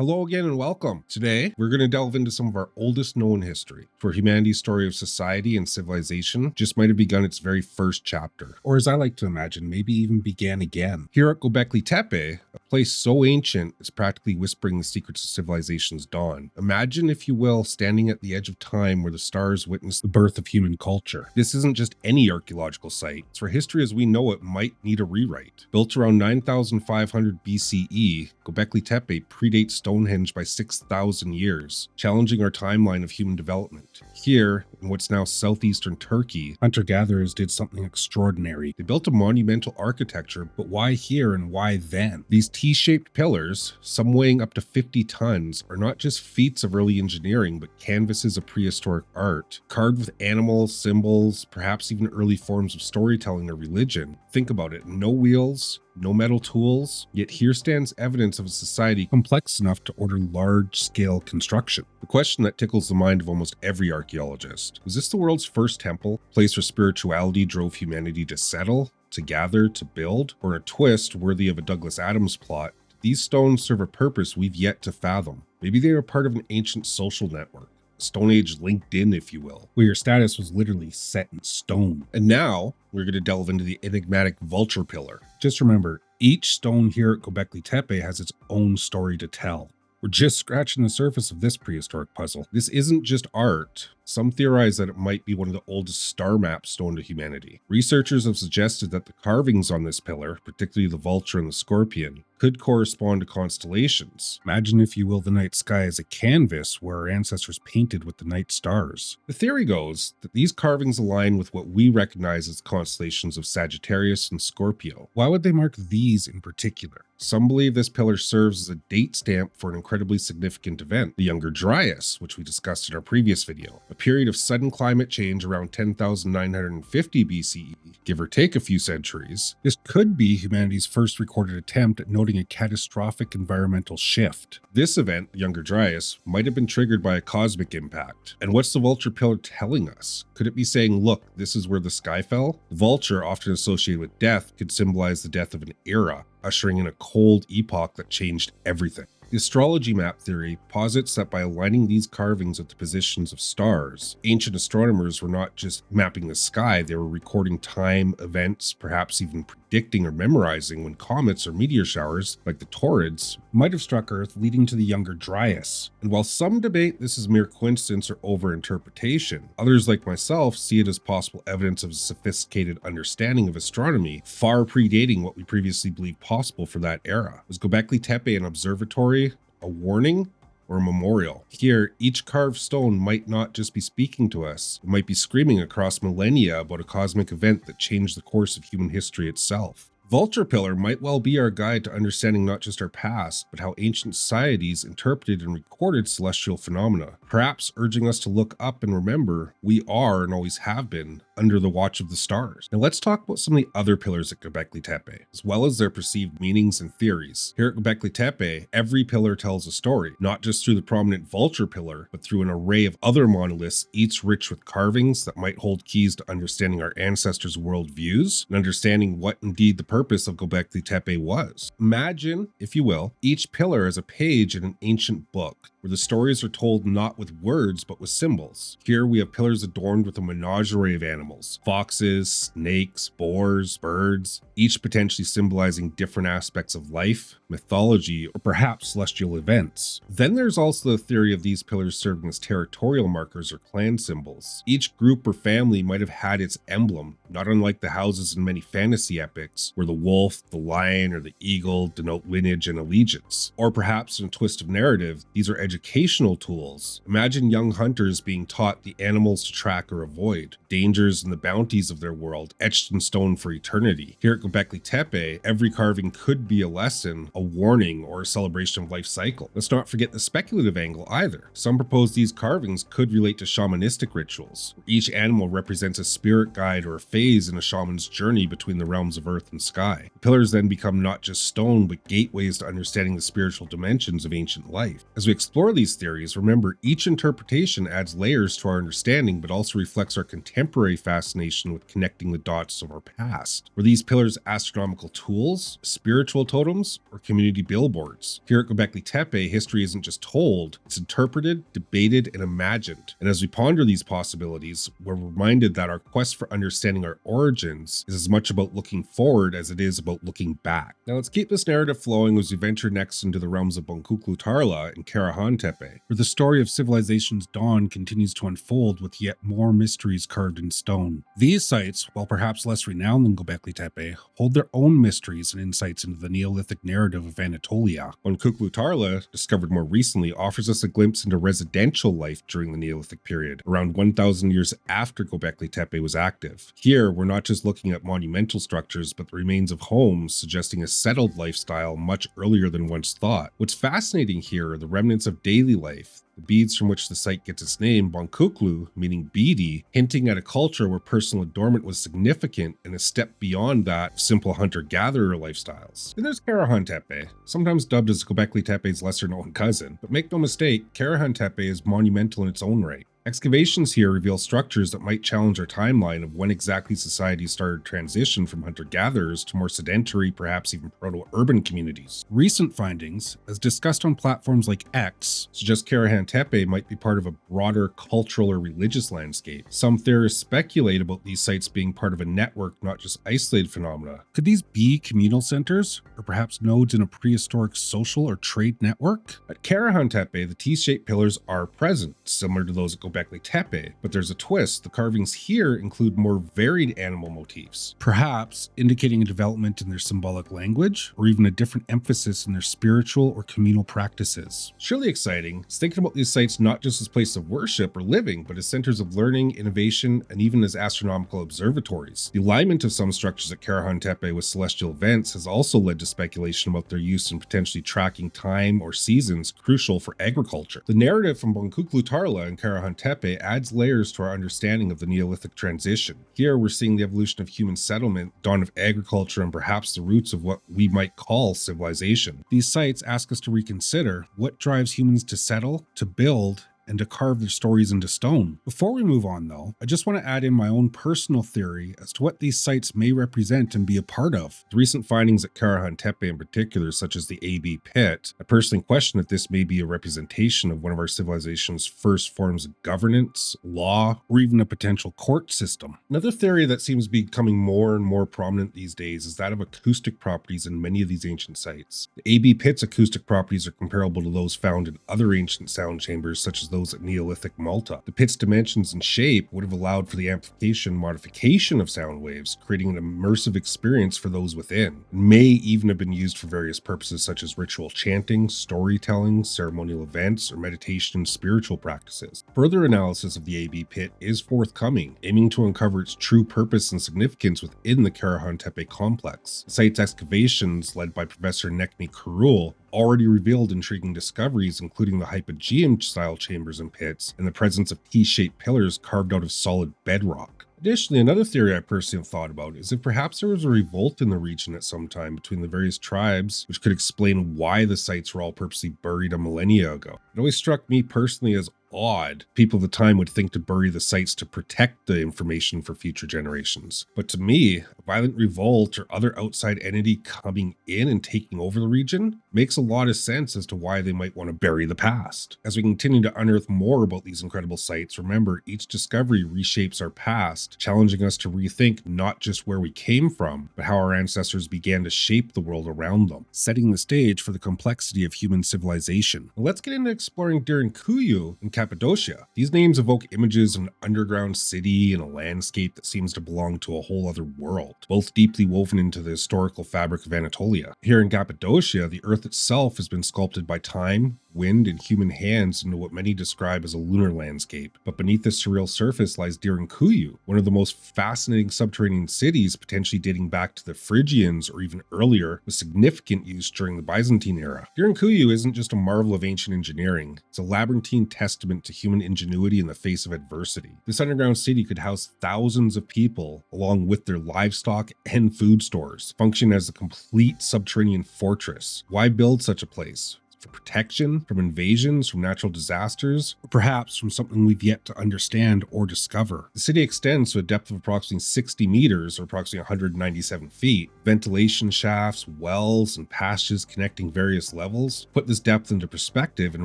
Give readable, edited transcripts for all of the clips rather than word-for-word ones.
Hello again and welcome. Today, we're going to delve into some of our oldest known history, where humanity's story of society and civilization just might have begun its very first chapter, or as I like to imagine, maybe even began again. Here at Gobekli Tepe, a place so ancient it's practically whispering the secrets of civilization's dawn. Imagine, if you will, standing at the edge of time where the stars witness the birth of human culture. This isn't just any archaeological site, it's where history as we know it might need a rewrite. Built around 9500 BCE, Gobekli Tepe predates Stonehenge by 6,000 years, challenging our timeline of human development. Here, in what's now southeastern Turkey, hunter-gatherers did something extraordinary. They built a monumental architecture, but why here and why then? These T-shaped pillars, some weighing up to 50 tons, are not just feats of early engineering, but canvases of prehistoric art, carved with animals, symbols, perhaps even early forms of storytelling or religion. Think about it, no wheels, no metal tools, yet here stands evidence of a society complex enough to order large-scale construction. The question that tickles the mind of almost every archaeologist: was this the world's first temple, a place where spirituality drove humanity to settle, to gather, to build? Or in a twist worthy of a Douglas Adams plot, did these stones serve a purpose we've yet to fathom? Maybe they were part of an ancient social network, Stone Age LinkedIn, if you will, where your status was literally set in stone. And now, we're going to delve into the enigmatic vulture pillar. Just remember, each stone here at Gobekli Tepe has its own story to tell. We're just scratching the surface of this prehistoric puzzle. This isn't just art. Some theorize that it might be one of the oldest star maps known to humanity. Researchers have suggested that the carvings on this pillar, particularly the vulture and the scorpion, could correspond to constellations. Imagine, if you will, the night sky as a canvas where our ancestors painted with the night stars. The theory goes that these carvings align with what we recognize as the constellations of Sagittarius and Scorpio. Why would they mark these in particular? Some believe this pillar serves as a date stamp for an incredibly significant event, the Younger Dryas, which we discussed in our previous video, a period of sudden climate change around 10,950 BCE, give or take a few centuries. This could be humanity's first recorded attempt at noting a catastrophic environmental shift. This event, the Younger Dryas, might have been triggered by a cosmic impact. And what's the vulture pillar telling us? Could it be saying, look, this is where the sky fell? The vulture, often associated with death, could symbolize the death of an era, ushering in a cold epoch that changed everything. The astrology map theory posits that by aligning these carvings with the positions of stars, ancient astronomers were not just mapping the sky, they were recording time, events, perhaps even predicting or memorizing when comets or meteor showers, like the Taurids, might have struck Earth, leading to the Younger Dryas. And while some debate this is mere coincidence or overinterpretation, others like myself see it as possible evidence of a sophisticated understanding of astronomy, far predating what we previously believed possible for that era. Was Gobekli Tepe an observatory, a warning, or a memorial? Here, each carved stone might not just be speaking to us, it might be screaming across millennia about a cosmic event that changed the course of human history itself. Vulture pillar might well be our guide to understanding not just our past, but how ancient societies interpreted and recorded celestial phenomena, perhaps urging us to look up and remember we are, and always have been, under the watch of the stars. Now let's talk about some of the other pillars at Gobekli Tepe, as well as their perceived meanings and theories. Here at Gobekli Tepe, every pillar tells a story, not just through the prominent vulture pillar, but through an array of other monoliths, each rich with carvings that might hold keys to understanding our ancestors' worldviews and understanding what indeed the purpose of Gobekli Tepe was. Imagine, if you will, each pillar as a page in an ancient book, where the stories are told not with words but with symbols. Here we have pillars adorned with a menagerie of animals: foxes, snakes, boars, birds, each potentially symbolizing different aspects of life, mythology, or perhaps celestial events. Then there's also the theory of these pillars serving as territorial markers or clan symbols. Each group or family might have had its emblem, not unlike the houses in many fantasy epics, where the wolf, the lion, or the eagle denote lineage and allegiance. Or perhaps in a twist of narrative, these are educational tools. Imagine young hunters being taught the animals to track or avoid, dangers and the bounties of their world, etched in stone for eternity. Here at Gobekli Tepe, every carving could be a lesson, a warning, or a celebration of life cycle. Let's not forget the speculative angle either. Some propose these carvings could relate to shamanistic rituals, where each animal represents a spirit guide or a phase in a shaman's journey between the realms of earth and sky. The pillars then become not just stone, but gateways to understanding the spiritual dimensions of ancient life. As we explore these theories, remember each interpretation adds layers to our understanding, but also reflects our contemporary fascination with connecting the dots of our past. Were these pillars astronomical tools, spiritual totems, or community billboards? Here at Gobekli Tepe, history isn't just told, it's interpreted, debated, and imagined. And as we ponder these possibilities, we're reminded that our quest for understanding our origins is as much about looking forward as it is about looking back. Now let's keep this narrative flowing as we venture next into the realms of Boncuklu Tarla and Karahan Tepe, where the story of civilization's dawn continues to unfold with yet more mysteries carved in stone. These sites, while perhaps less renowned than Gobekli Tepe, hold their own mysteries and insights into the Neolithic narrative of Anatolia. Boncuklu Tarla, discovered more recently, offers us a glimpse into residential life during the Neolithic period, around 1,000 years after Gobekli Tepe was active. Here, we're not just looking at monumental structures, but the remains of homes, suggesting a settled lifestyle much earlier than once thought. What's fascinating here are the remnants of daily life, the beads from which the site gets its name, Boncuklu, meaning beady, hinting at a culture where personal adornment was significant and a step beyond that of simple hunter-gatherer lifestyles. And there's Karahan Tepe, sometimes dubbed as Gobekli Tepe's lesser-known cousin, but make no mistake, Karahan Tepe is monumental in its own right. Excavations here reveal structures that might challenge our timeline of when exactly society started transition from hunter-gatherers to more sedentary, perhaps even proto-urban communities. Recent findings, as discussed on platforms like X, suggest Karahan Tepe might be part of a broader cultural or religious landscape. Some theorists speculate about these sites being part of a network, not just isolated phenomena. Could these be communal centers, or perhaps nodes in a prehistoric social or trade network? At Karahan Tepe, the T-shaped pillars are present, similar to those at Gobekli Tepe, but there's a twist. The carvings here include more varied animal motifs, perhaps indicating a development in their symbolic language, or even a different emphasis in their spiritual or communal practices. Surely exciting is thinking about these sites not just as places of worship or living, but as centers of learning, innovation, and even as astronomical observatories. The alignment of some structures at Karahan Tepe with celestial events has also led to speculation about their use in potentially tracking time or seasons crucial for agriculture. The narrative from Boncuklu Tarla and Karahan Tepe adds layers to our understanding of the Neolithic transition. Here we're seeing the evolution of human settlement, dawn of agriculture, and perhaps the roots of what we might call civilization. These sites ask us to reconsider what drives humans to settle, to build, and to carve their stories into stone. Before we move on though, I just want to add in my own personal theory as to what these sites may represent and be a part of. The recent findings at Karahan Tepe in particular, such as the AB pit, I personally question if this may be a representation of one of our civilization's first forms of governance, law, or even a potential court system. Another theory that seems to be becoming more and more prominent these days is that of acoustic properties in many of these ancient sites. The AB pit's acoustic properties are comparable to those found in other ancient sound chambers, such as those at Neolithic Malta. The pit's dimensions and shape would have allowed for the amplification and modification of sound waves, creating an immersive experience for those within. It may even have been used for various purposes such as ritual chanting, storytelling, ceremonial events, or meditation and spiritual practices. Further analysis of the AB pit is forthcoming, aiming to uncover its true purpose and significance within the Karahan Tepe complex. The site's excavations, led by Professor Nekmi Kurul, already revealed intriguing discoveries, including the hypogeum-style chambers and pits, and the presence of T-shaped pillars carved out of solid bedrock. Additionally, another theory I personally have thought about is if perhaps there was a revolt in the region at some time between the various tribes, which could explain why the sites were all purposely buried a millennia ago. It always struck me personally as odd. People of the time would think to bury the sites to protect the information for future generations. But to me, a violent revolt or other outside entity coming in and taking over the region makes a lot of sense as to why they might want to bury the past. As we continue to unearth more about these incredible sites, remember, each discovery reshapes our past, challenging us to rethink not just where we came from, but how our ancestors began to shape the world around them, setting the stage for the complexity of human civilization. Now let's get into exploring Derinkuyu and Cappadocia. These names evoke images of an underground city and a landscape that seems to belong to a whole other world, both deeply woven into the historical fabric of Anatolia. Here in Cappadocia, the earth itself has been sculpted by time, wind, and human hands into what many describe as a lunar landscape. But beneath this surreal surface lies Derinkuyu, one of the most fascinating subterranean cities, potentially dating back to the Phrygians or even earlier, with significant use during the Byzantine era. Derinkuyu isn't just a marvel of ancient engineering, it's a labyrinthine testament to human ingenuity in the face of adversity. This underground city could house thousands of people, along with their livestock and food stores, function as a complete subterranean fortress. Why build such a place? For protection from invasions, from natural disasters, or perhaps from something we've yet to understand or discover. The city extends to a depth of approximately 60 meters, or approximately 197 feet. Ventilation shafts, wells, and passages connecting various levels. Put this depth into perspective, in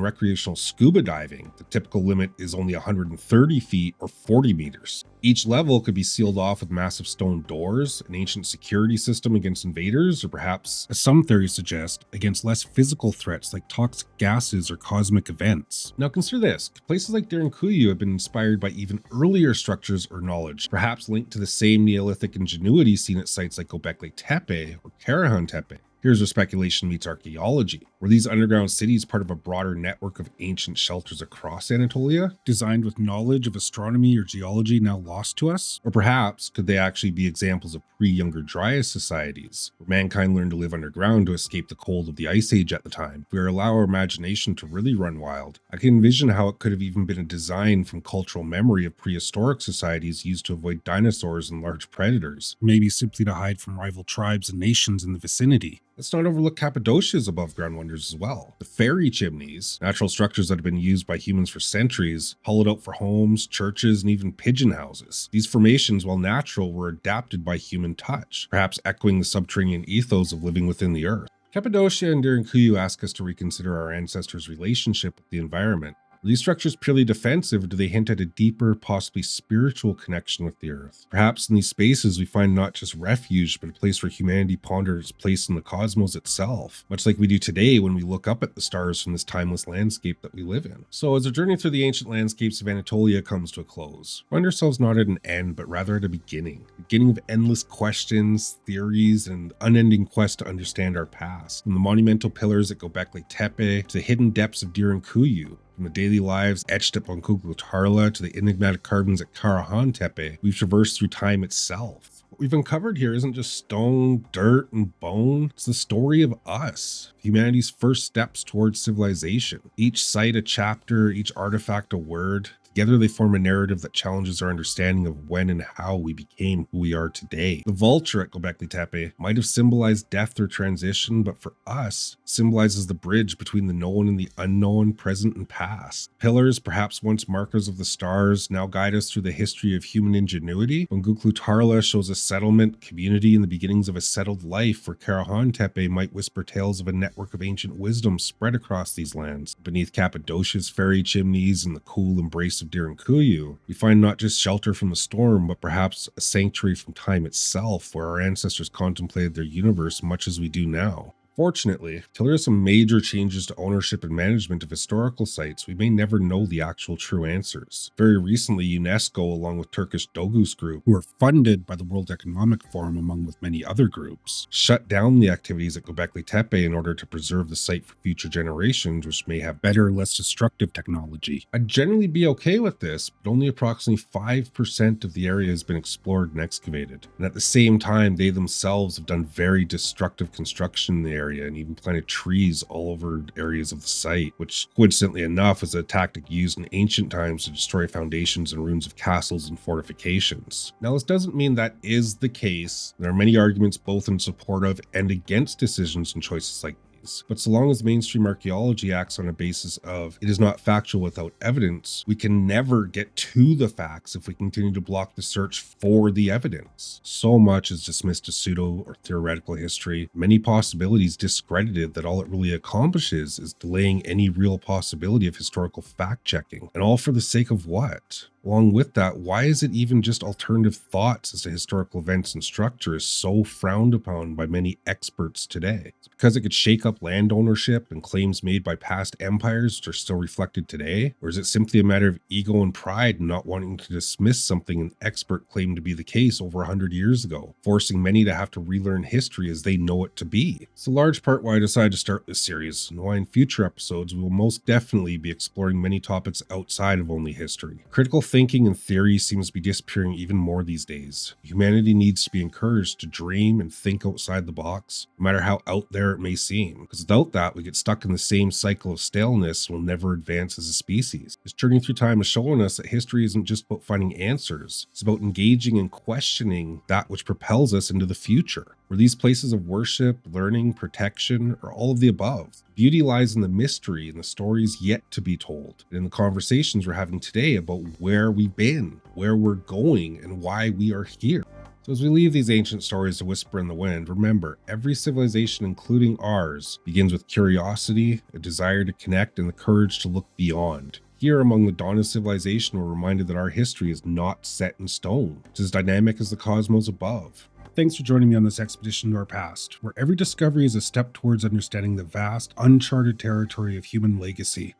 recreational scuba diving, the typical limit is only 130 feet or 40 meters. Each level could be sealed off with massive stone doors, an ancient security system against invaders, or perhaps, as some theories suggest, against less physical threats like toxic gases or cosmic events. Now consider this, places like Derinkuyu have been inspired by even earlier structures or knowledge, perhaps linked to the same Neolithic ingenuity seen at sites like Gobekli Tepe or Karahan Tepe. Here's where speculation meets archaeology. Were these underground cities part of a broader network of ancient shelters across Anatolia, designed with knowledge of astronomy or geology now lost to us? Or perhaps, could they actually be examples of pre-Younger Dryas societies, where mankind learned to live underground to escape the cold of the Ice Age at the time? If we allow our imagination to really run wild, I can envision how it could have even been a design from cultural memory of prehistoric societies used to avoid dinosaurs and large predators, maybe simply to hide from rival tribes and nations in the vicinity. Let's not overlook Cappadocia's above-ground wonders as well. The fairy chimneys, natural structures that have been used by humans for centuries, hollowed out for homes, churches, and even pigeon houses. These formations, while natural, were adapted by human touch, perhaps echoing the subterranean ethos of living within the earth. Cappadocia and Derinkuyu ask us to reconsider our ancestors' relationship with the environment. Are these structures purely defensive, or do they hint at a deeper, possibly spiritual connection with the earth? Perhaps in these spaces we find not just refuge, but a place where humanity ponders its place in the cosmos itself, much like we do today when we look up at the stars from this timeless landscape that we live in. So as our journey through the ancient landscapes of Anatolia comes to a close, find ourselves not at an end, but rather at a beginning of endless questions, theories, and unending quest to understand our past. From the monumental pillars at Gobekli Tepe to the hidden depths of Derinkuyu, from the daily lives etched at Boncuklu to the enigmatic carvings at Karahan Tepe, we've traversed through time itself. What we've uncovered here isn't just stone, dirt, and bone. It's the story of us, humanity's first steps towards civilization. Each site a chapter, each artifact a word. Together they form a narrative that challenges our understanding of when and how we became who we are today. The vulture at Gobekli Tepe might have symbolized death or transition, but for us, symbolizes the bridge between the known and the unknown, present and past. Pillars, perhaps once markers of the stars, now guide us through the history of human ingenuity. Boncuklu shows a settlement, community, and the beginnings of a settled life, where Karahan Tepe might whisper tales of a network of ancient wisdom spread across these lands. Beneath Cappadocia's fairy chimneys and the cool embrace of Derinkuyu, we find not just shelter from the storm, but perhaps a sanctuary from time itself, where our ancestors contemplated their universe much as we do now. Fortunately, till there are some major changes to ownership and management of historical sites, we may never know the actual true answers. Very recently, UNESCO, along with Turkish Doğuş Group, who are funded by the World Economic Forum along with many other groups, shut down the activities at Gobekli Tepe in order to preserve the site for future generations, which may have better, less destructive technology. I'd generally be okay with this, but only approximately 5% of the area has been explored and excavated. And at the same time, they themselves have done very destructive construction in the area and even planted trees all over areas of the site, which coincidentally enough is a tactic used in ancient times to destroy foundations and ruins of castles and fortifications. Now, this doesn't mean that is the case. There are many arguments both in support of and against decisions and choices like these. But so long as mainstream archaeology acts on a basis of it is not factual without evidence, we can never get to the facts if we continue to block the search for the evidence. So much is dismissed as pseudo or theoretical history, many possibilities discredited that all it really accomplishes is delaying any real possibility of historical fact-checking. And all for the sake of what? Along with that, why is it even just alternative thoughts as to historical events and structure is so frowned upon by many experts today? It's because it could shake up up land ownership and claims made by past empires which are still reflected today? Or is it simply a matter of ego and pride and not wanting to dismiss something an expert claimed to be the case over 100 years ago, forcing many to have to relearn history as they know it to be? It's a large part why I decided to start this series, and why in future episodes we will most definitely be exploring many topics outside of only history. Critical thinking and theory seems to be disappearing even more these days. Humanity needs to be encouraged to dream and think outside the box, no matter how out there it may seem, because without that we get stuck in the same cycle of staleness and will never advance as a species. This journey through time is showing us that history isn't just about finding answers, it's about engaging and questioning that which propels us into the future. Were these places of worship, learning, protection, or all of the above? Beauty lies in the mystery and the stories yet to be told, and in the conversations we're having today about where we've been, where we're going, and why we are here. So as we leave these ancient stories to whisper in the wind, remember, every civilization, including ours, begins with curiosity, a desire to connect, and the courage to look beyond. Here among the dawn of civilization, we're reminded that our history is not set in stone. It's as dynamic as the cosmos above. Thanks for joining me on this expedition to our past, where every discovery is a step towards understanding the vast, uncharted territory of human legacy.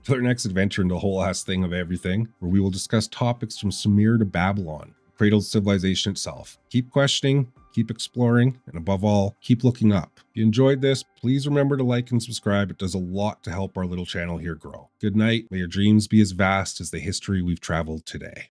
Till our next adventure into the whole ass thing of everything, where we will discuss topics from Sumer to Babylon, cradled civilization itself. Keep questioning, keep exploring, and above all, keep looking up. If you enjoyed this, please remember to like and subscribe. It does a lot to help our little channel here grow. Good night. May your dreams be as vast as the history we've traveled today.